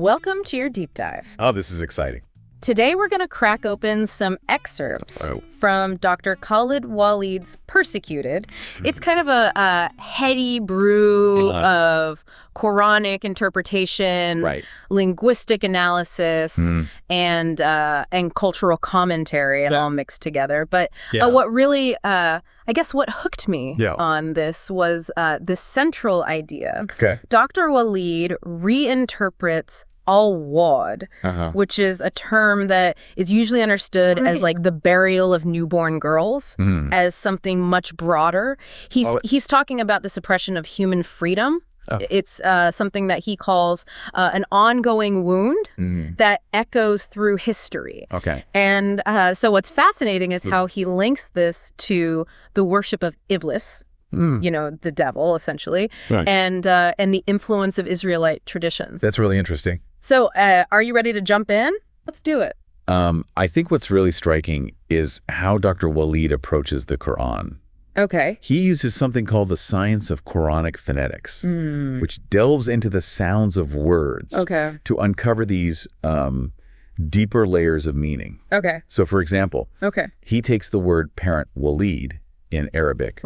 Welcome to your deep dive. Oh, this is exciting. Today we're going to crack open some excerpts from Dr. Khalid Walid's Persecuted. It's kind of a heady brew of Quranic interpretation, linguistic analysis, and cultural commentary, all mixed together. But what really, I guess what hooked me on this was this central idea. Dr. Walid reinterprets al-wad, which is a term that is usually understood as like the burial of newborn girls, as something much broader. He's talking about the suppression of human freedom. It's something that he calls an ongoing wound that echoes through history. And so what's fascinating is how he links this to the worship of Iblis, you know, the devil, essentially, and the influence of Israelite traditions. That's really interesting. So are you ready to jump in? Let's do it. I think what's really striking is how Dr. Walid approaches the Quran. He uses something called the science of Quranic phonetics, which delves into the sounds of words to uncover these deeper layers of meaning. So, for example, he takes the word parent Walid in Arabic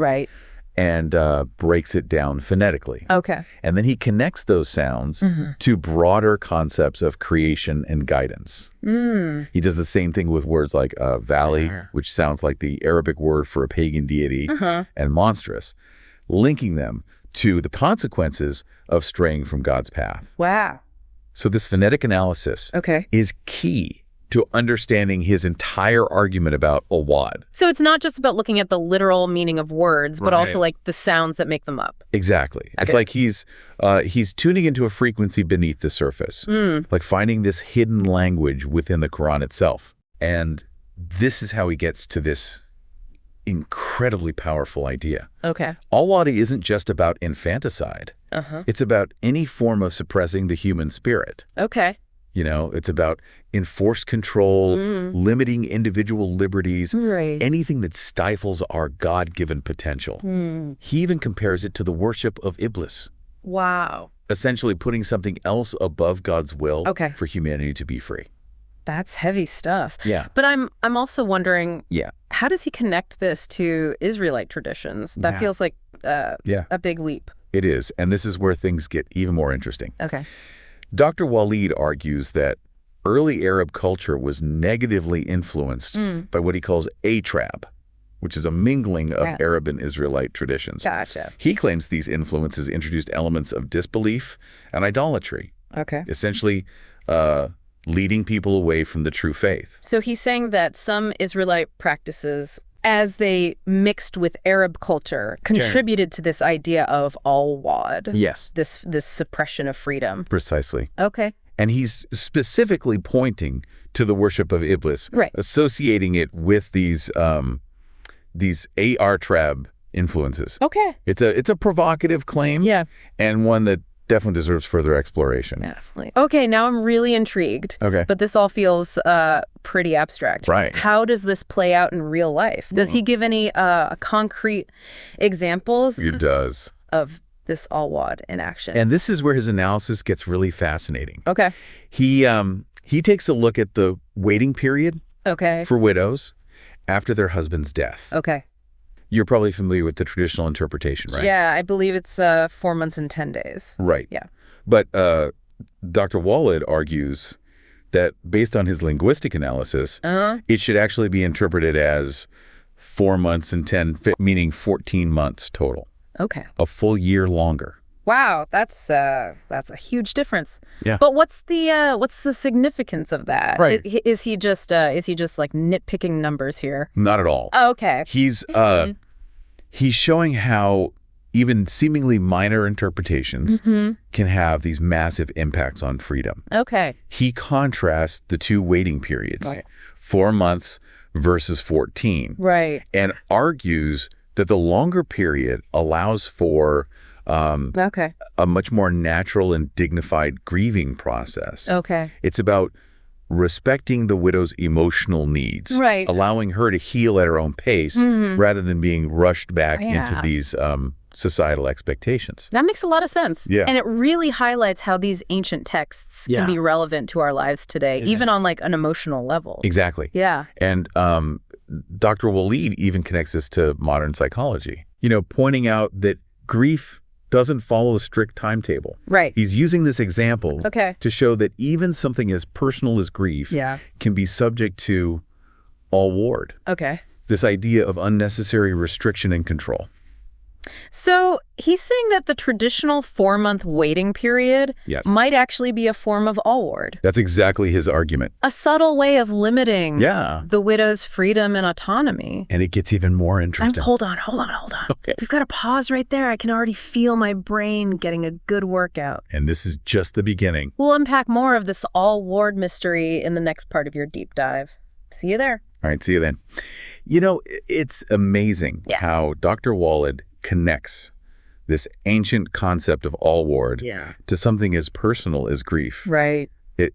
and breaks it down phonetically. And then he connects those sounds to broader concepts of creation and guidance. He does the same thing with words like valley, which sounds like the Arabic word for a pagan deity, and monstrous, linking them to the consequences of straying from God's path. So this phonetic analysis is key to understanding his entire argument about al-wad. So it's not just about looking at the literal meaning of words, but also like the sounds that make them up. Exactly. It's like he's tuning into a frequency beneath the surface, like finding this hidden language within the Quran itself. And this is how he gets to this incredibly powerful idea. Al-wadi isn't just about infanticide. It's about any form of suppressing the human spirit. You know, it's about enforced control, limiting individual liberties, anything that stifles our God-given potential. He even compares it to the worship of Iblis. Essentially putting something else above God's will for humanity to be free. That's heavy stuff. But I'm also wondering, how does he connect this to Israelite traditions? That feels like a big leap. It is, and this is where things get even more interesting. Dr. Walid argues that early Arab culture was negatively influenced by what he calls atrab, which is a mingling of Arab and Israelite traditions. He claims these influences introduced elements of disbelief and idolatry, essentially leading people away from the true faith. So he's saying that some Israelite practices, as they mixed with Arab culture, contributed to this idea of al-wad. This suppression of freedom. Precisely. And he's specifically pointing to the worship of Iblis, associating it with these atrab influences. It's a provocative claim, and one that definitely deserves further exploration. Okay, now I'm really intrigued. But this all feels pretty abstract. How does this play out in real life? Does he give any concrete examples? He does. Of this al-wad in action. And this is where his analysis gets really fascinating. He takes a look at the waiting period for widows after their husband's death. You're probably familiar with the traditional interpretation, right? I believe it's 4 months and 10 days. But Dr. Walid argues that based on his linguistic analysis, it should actually be interpreted as 4 months and 10, meaning 14 months total. A full year longer. Wow, that's a huge difference. But what's the significance of that? Is he just like nitpicking numbers here? Not at all. He's showing how even seemingly minor interpretations can have these massive impacts on freedom. He contrasts the two waiting periods, 4 months versus 14. And argues that the longer period allows for a much more natural and dignified grieving process. It's about respecting the widow's emotional needs, allowing her to heal at her own pace rather than being rushed back into these societal expectations. That makes a lot of sense. Yeah. And it really highlights how these ancient texts can be relevant to our lives today, even on like an emotional level. Exactly. Yeah. And Dr. Walid even connects this to modern psychology, pointing out that grief doesn't follow a strict timetable. Right. He's using this example to show that even something as personal as grief can be subject to all ward. Okay. This idea of unnecessary restriction and control. So he's saying that the traditional 4-month waiting period might actually be a form of all ward. That's exactly his argument. A subtle way of limiting the widow's freedom and autonomy. And it gets even more interesting. Hold on. Okay. We've got to pause right there. I can already feel my brain getting a good workout. And this is just the beginning. We'll unpack more of this all ward mystery in the next part of your deep dive. See you there. All right, see you then. It's amazing how Dr. Walid connects this ancient concept of all ward to something as personal as grief. Right. It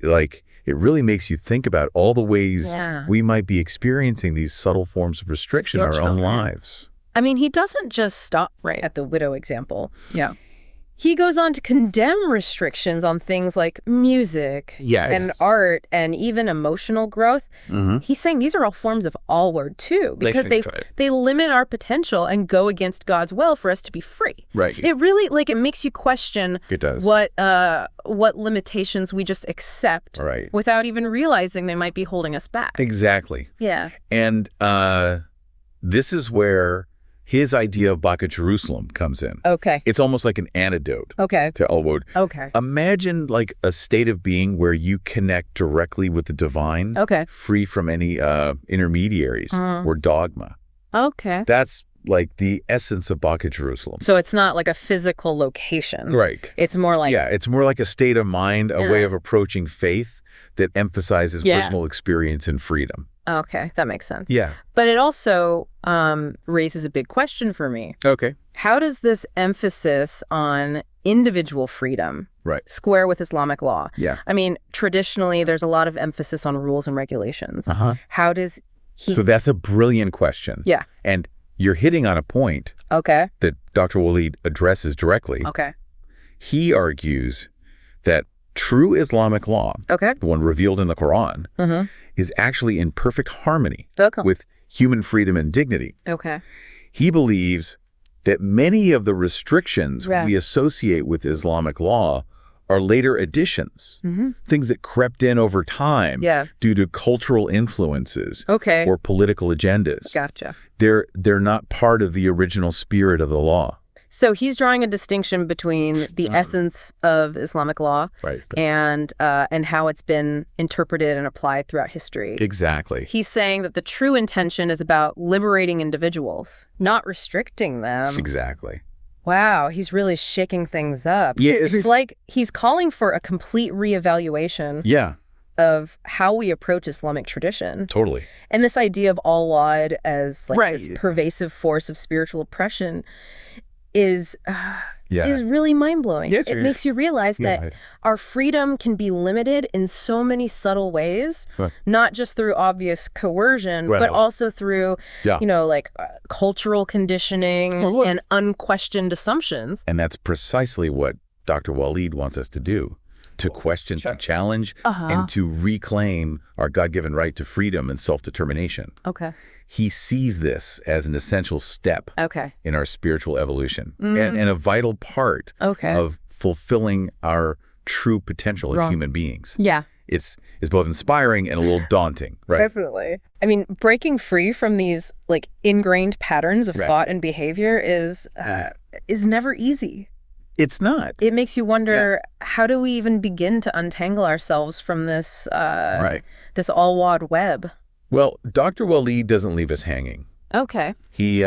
really makes you think about all the ways we might be experiencing these subtle forms of restriction in our own lives. I mean, he doesn't just stop at the widow example. Yeah. He goes on to condemn restrictions on things like music and art and even emotional growth. He's saying these are all forms of all word too, because they limit our potential and go against God's will for us to be free. Right. It really it makes you question what limitations we just accept without even realizing they might be holding us back. Exactly. Yeah. And this is where his idea of Baka Jerusalem comes in. Okay. It's almost like an antidote to Elwood. Okay. Imagine like a state of being where you connect directly with the divine, free from any intermediaries or dogma. Okay. That's like the essence of Baka Jerusalem. So it's not like a physical location. Right. It's more like... Yeah, it's more like a state of mind, a way of approaching faith that emphasizes personal experience and freedom. Okay, that makes sense. Yeah. But it also raises a big question for me. Okay. How does this emphasis on individual freedom square with Islamic law? Yeah. I mean, traditionally, there's a lot of emphasis on rules and regulations. How does he... So that's a brilliant question. Yeah. And you're hitting on a point that Dr. Walid addresses directly. Okay. He argues that true Islamic law, the one revealed in the Quran, is actually in perfect harmony with human freedom and dignity. Okay. He believes that many of the restrictions we associate with Islamic law are later additions, things that crept in over time due to cultural influences or political agendas. Gotcha. They're not part of the original spirit of the law. So he's drawing a distinction between the essence of Islamic law and how it's been interpreted and applied throughout history. Exactly. He's saying that the true intention is about liberating individuals, not restricting them. Exactly. Wow, he's really shaking things up. Yeah, it's like he's calling for a complete reevaluation of how we approach Islamic tradition. Totally. And this idea of al-Wad as like this pervasive force of spiritual oppression is really mind-blowing. Yes, it makes you realize that our freedom can be limited in so many subtle ways, not just through obvious coercion, but also through, cultural conditioning and unquestioned assumptions. And that's precisely what Dr. Walid wants us to do, to question, to challenge, and to reclaim our God-given right to freedom and self-determination. Okay. He sees this as an essential step in our spiritual evolution and a vital part of fulfilling our true potential as human beings. Yeah. It's both inspiring and a little daunting, right? Definitely. I mean, breaking free from these like ingrained patterns of thought and behavior is never easy. It's not. It makes you wonder, how do we even begin to untangle ourselves from this this all-wad web? Well, Dr. Walid doesn't leave us hanging. Okay. He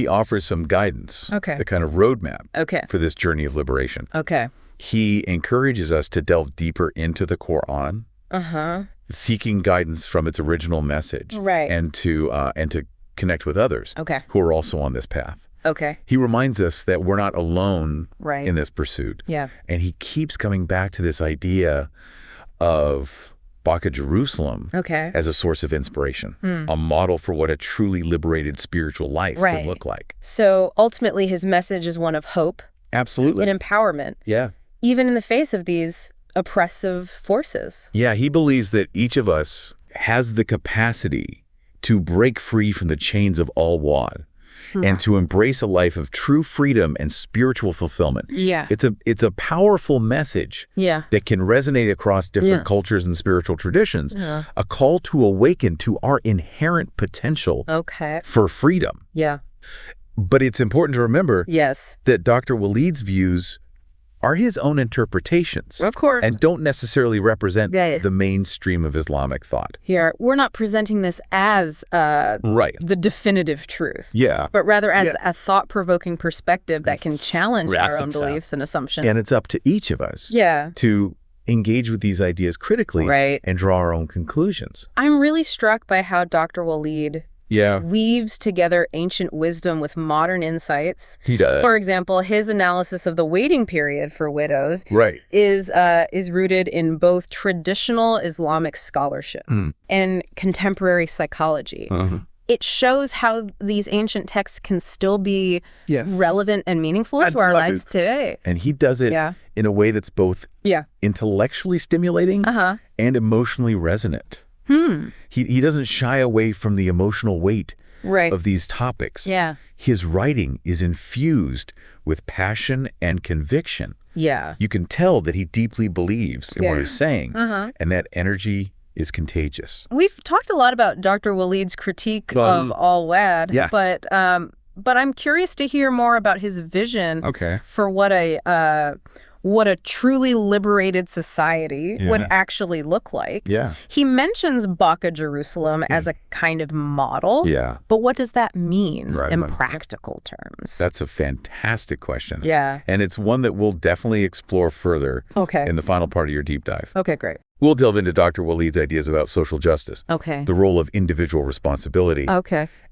offers some guidance, a kind of roadmap for this journey of liberation. Okay. He encourages us to delve deeper into the Quran, seeking guidance from its original message, and to connect with others who are also on this path. Okay. He reminds us that we're not alone in this pursuit. Yeah. And he keeps coming back to this idea of Baka Jerusalem as a source of inspiration, a model for what a truly liberated spiritual life can look like. So ultimately his message is one of hope. Absolutely. And empowerment. Yeah. Even in the face of these oppressive forces. Yeah, he believes that each of us has the capacity to break free from the chains of all wad and to embrace a life of true freedom and spiritual fulfillment. Yeah. It's a powerful message that can resonate across different cultures and spiritual traditions. A call to awaken to our inherent potential for freedom. Yeah. But it's important to remember that Dr. Walid's views are his own interpretations. Of course. And don't necessarily represent the mainstream of Islamic thought. Here, we're not presenting this as the definitive truth. Yeah. But rather as a thought-provoking perspective that can challenge our own beliefs and assumptions. And it's up to each of us to engage with these ideas critically and draw our own conclusions. I'm really struck by how Dr. Walid weaves together ancient wisdom with modern insights. He does. For example, his analysis of the waiting period for widows is rooted in both traditional Islamic scholarship and contemporary psychology. It shows how these ancient texts can still be relevant and meaneful to our lives today. And he does it in a way that's both intellectually stimulating and emotionally resonant. He doesn't shy away from the emotional weight of these topics. His writing is infused with passion and conviction. You can tell that he deeply believes in what he's saying, and that energy is contagious. We've talked a lot about Dr. Walid's critique of all-wad, but I'm curious to hear more about his vision for what a truly liberated society would actually look like. He mentions Baka Jerusalem as a kind of model, but what does that mean in practical terms? That's a fantastic question. And it's one that we'll definitely explore further in the final part of your deep dive. Great. We'll delve into Dr. Walid's ideas about social justice, the role of individual responsibility,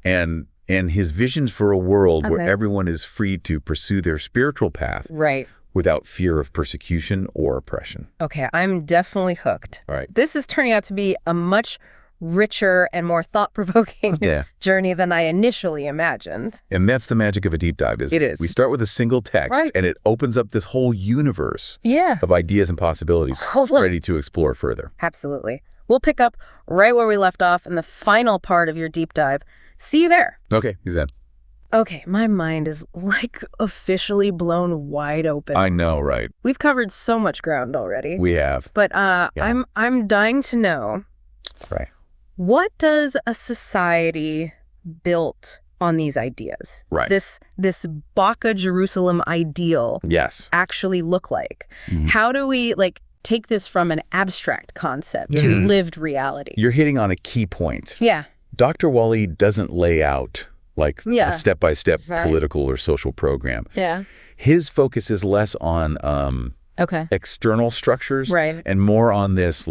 and his visions for a world where everyone is free to pursue their spiritual path without fear of persecution or oppression. I'm definitely hooked. All right. This is turning out to be a much richer and more thought-provoking journey than I initially imagined. And that's the magic of a deep dive. It is. We start with a single text, and it opens up this whole universe of ideas and possibilities ready to explore further. Absolutely. We'll pick up right where we left off in the final part of your deep dive. See you there. Okay, he's in. Okay, my mind is like officially blown wide open. I know, right? We've covered so much ground already. We have. But I'm dying to know. What does a society built on these ideas, this Baka Jerusalem ideal, actually look like? How do we take this from an abstract concept to lived reality? You're hitting on a key point. Dr. Walid doesn't lay out a step-by-step political or social program. His focus is less on external structures and more on this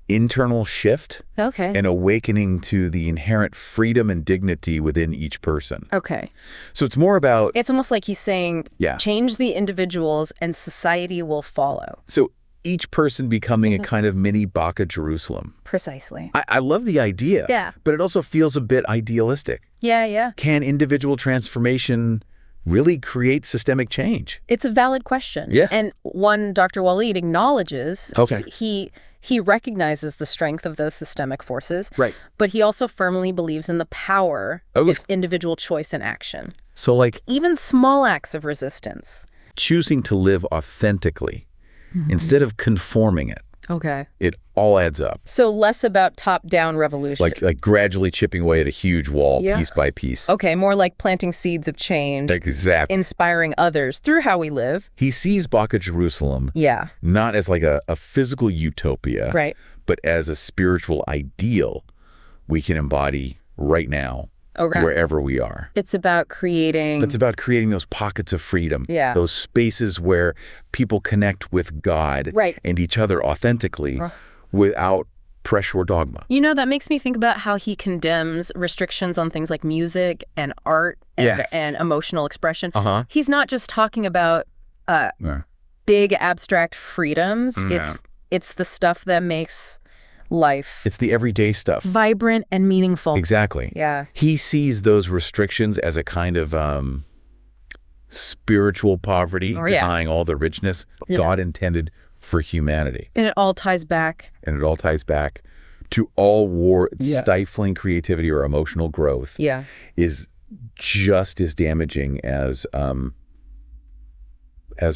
internal shift and awakening to the inherent freedom and dignity within each person. So it's more about... It's almost like he's saying, change the individuals and society will follow. So each person becoming a kind of mini Baka Jerusalem. Precisely. I love the idea, but it also feels a bit idealistic. Can individual transformation really create systemic change? It's a valid question. And one Dr. Walid acknowledges. He recognizes the strength of those systemic forces, but he also firmly believes in the power of individual choice and action. So even small acts of resistance. Choosing to live authentically instead of conforming it. It all adds up. So less about top-down revolution. Like gradually chipping away at a huge wall piece by piece. More like planting seeds of change. Exactly. Inspiring others through how we live. He sees Baka Jerusalem not as a physical utopia, but as a spiritual ideal we can embody right now. Wherever we are. It's about creating those pockets of freedom. Those spaces where people connect with God and each other authentically without pressure or dogma. That makes me think about how he condemns restrictions on things like music and art and emotional expression. He's not just talking about big abstract freedoms. It's the stuff that makes life. It's the everyday stuff. Vibrant and meaningful. Exactly. Yeah. He sees those restrictions as a kind of spiritual poverty, denying all the richness God intended for humanity. And it all ties back. To all war, stifling creativity or emotional growth is just as damaging as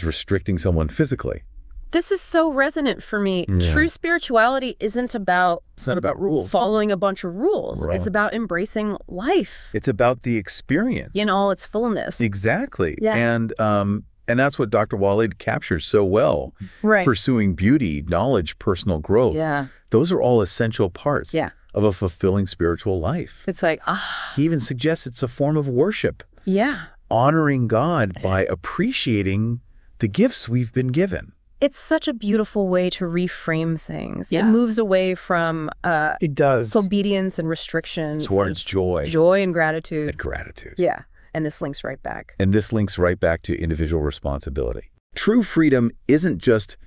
restricting someone physically. This is so resonant for me. True spirituality isn't about... It's not about rules. Following a bunch of rules. Right. It's about embracing life. It's about the experience. In all its fullness. Exactly. Yeah. And that's what Dr. Walid captures so well. Right. Pursuing beauty, knowledge, personal growth. Yeah. Those are all essential parts of a fulfilling spiritual life. It's like, He even suggests it's a form of worship. Yeah. Honoring God by appreciating the gifts we've been given. It's such a beautiful way to reframe things. Yeah. It moves away from obedience and restriction. Towards joy. Joy and gratitude. Yeah. And this links right back. To individual responsibility. True freedom isn't just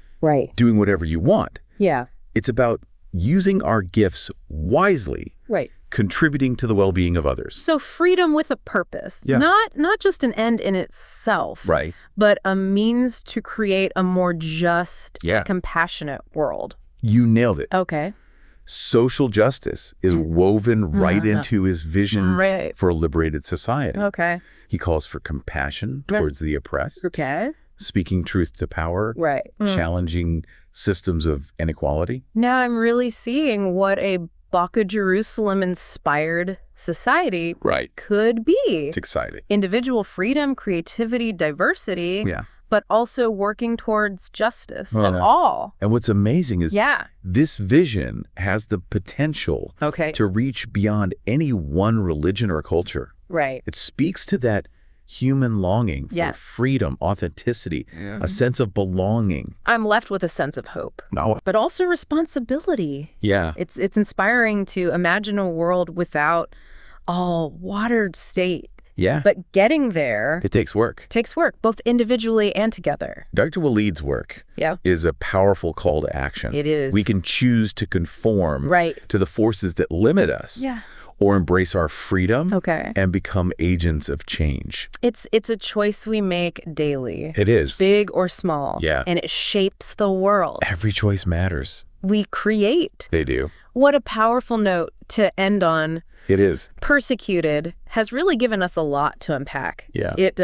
doing whatever you want. Yeah. It's about using our gifts wisely. Right. Contributing to the well-being of others. So freedom with a purpose. Yeah. Not just an end in itself. Right. But a means to create a more just, compassionate world. You nailed it. Okay. Social justice is woven right into his vision for a liberated society. Okay. He calls for compassion towards the oppressed. Okay. Speaking truth to power. Right. Challenging systems of inequality. Now I'm really seeing what a Baka Jerusalem-inspired society could be. It's exciting. Individual freedom, creativity, diversity. Yeah. But also working towards justice and all. And what's amazing is this vision has the potential to reach beyond any one religion or culture. Right. It speaks to that human longing for freedom, authenticity, a sense of belonging. I'm left with a sense of hope, but also responsibility. Yeah. It's inspiring to imagine a world without all watered state. Yeah. But getting there... It takes work. Both individually and together. Dr. Walid's work is a powerful call to action. It is. We can choose to conform to the forces that limit us. Yeah. Or embrace our freedom and become agents of change. It's a choice we make daily. It is. Big or small. Yeah. And it shapes the world. Every choice matters. We create. They do. What a powerful note to end on. It is. Persecuted has really given us a lot to unpack. Yeah. It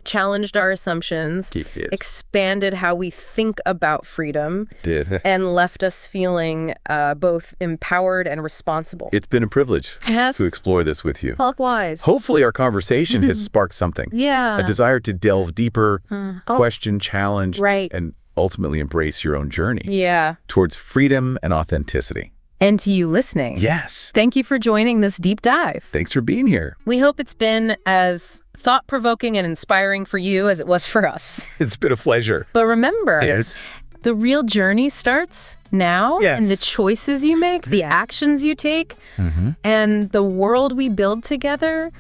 challenged our assumptions, expanded how we think about freedom, and left us feeling both empowered and responsible. It's been a privilege to explore this with you. Likewise. Hopefully our conversation has sparked something. Yeah. A desire to delve deeper, question, challenge, and ultimately embrace your own journey towards freedom and authenticity. And to you listening. Yes. Thank you for joining this deep dive. Thanks for being here. We hope it's been as thought-provoking and inspiring for you as it was for us. It's been a pleasure. But remember, the real journey starts now in the choices you make, the actions you take, and the world we build together.